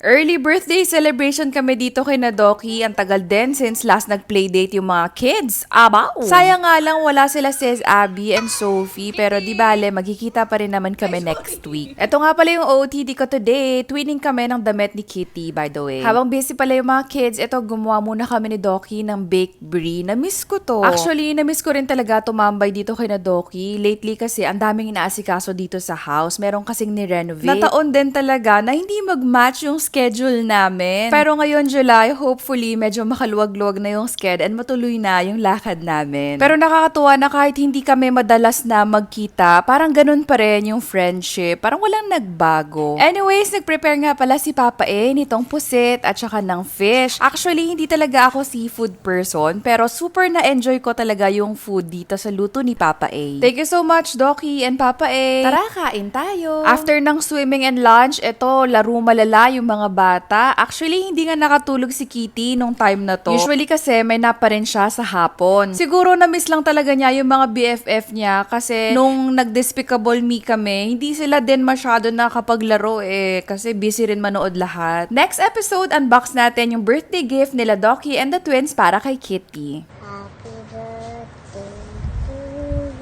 Early birthday celebration kami dito kay Nadoki. Ang tagal din since last nag-playdate yung mga kids. Abaw! Sayang nga lang wala sila sis Abby and Sophie. Pero di bale, magkikita pa rin naman kami next week. Ito nga pala yung OOTD ko today. Twinning kami ng damit ni Kitty, by the way. Habang busy pala yung mga kids, ito gumawa muna kami ni Doki ng baked brie. Na-miss ko to. Actually, na-miss ko rin talaga tumambay dito kay Nadoki. Lately kasi, ang daming inaasikaso dito sa house. Meron kasing ni-renovate. Nataon din talaga na hindi mag-match yung schedule namin. Pero ngayon July, hopefully medyo makaluwag-luwag na yung schedule and matuloy na yung lakad namin. Pero nakakatuwa na kahit hindi kami madalas na magkita, parang ganun pa rin yung friendship. Parang walang nagbago. Anyways, nag-prepare nga pala si Papa nitong pusit at saka ng fish. Actually, hindi talaga ako seafood person, pero super na-enjoy ko talaga yung food dito sa luto ni Papa A. Thank you so much, Doki and Papa A. Tara, kain tayo. After ng swimming and lunch, ito, laro malala yung mga bata. Actually, hindi nga nakatulog si Kitty nung time na to. Usually kasi may nap pa rin siya sa hapon. Siguro na-miss lang talaga niya yung mga BFF niya kasi nung nag-Despicable Me kami, hindi sila din masyado nakapaglaro kasi busy rin manood lahat. Next episode, unbox natin yung birthday gift nila Doki and the twins para kay Kitty. Happy birthday to you.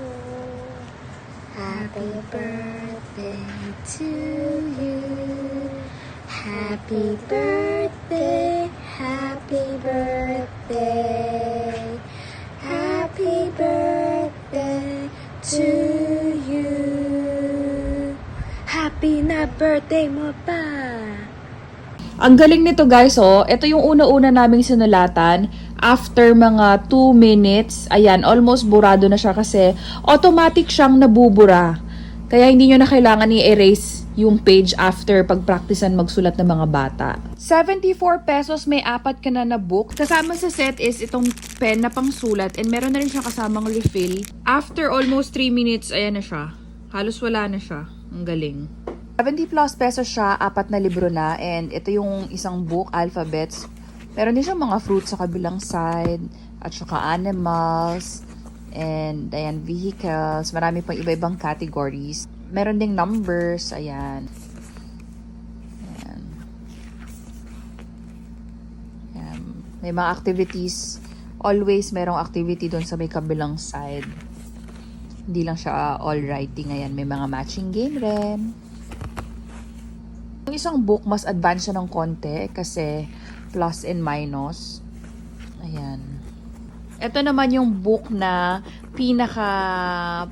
Happy birthday to you. Happy birthday, happy birthday. Happy birthday to you. Happy na birthday mo pa. Ang galing nito guys, ito yung una-una naming sinulatan. After mga 2 minutes, ayan, almost burado na siya kasi automatic siyang nabubura. Kaya hindi nyo na kailangan i-erase yung page after pag-practicean magsulat ng mga bata. 74 pesos, may 4 ka na na book. Kasama sa set is itong pen na pangsulat and meron na rin siya kasamang refill. After almost 3 minutes, ayan na siya. Halos wala na siya. Ang galing. 70 plus pesos siya, 4 na libro na, and ito yung isang book, alphabets. Meron din siyang mga fruits sa kabilang side, at saka animals, and ayan, vehicles, marami pang iba-ibang categories. Meron ding numbers, ayan. Ayan. Ayan. May mga activities, always merong activity doon sa may kabilang side. Hindi lang siya all writing, ayan, may mga matching game rin. Yung isang book, mas advance siya ng konti kasi plus and minus. Ayan. Ito naman yung book na pinaka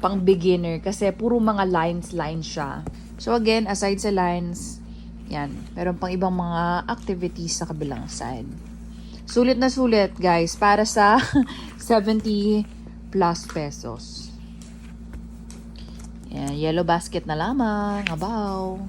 pang beginner kasi puro mga lines siya. So again, aside sa lines, yan, meron pang ibang mga activities sa kabilang side. Sulit na sulit guys para sa 70 plus pesos. Yan, yellow basket na lamang. Abaw.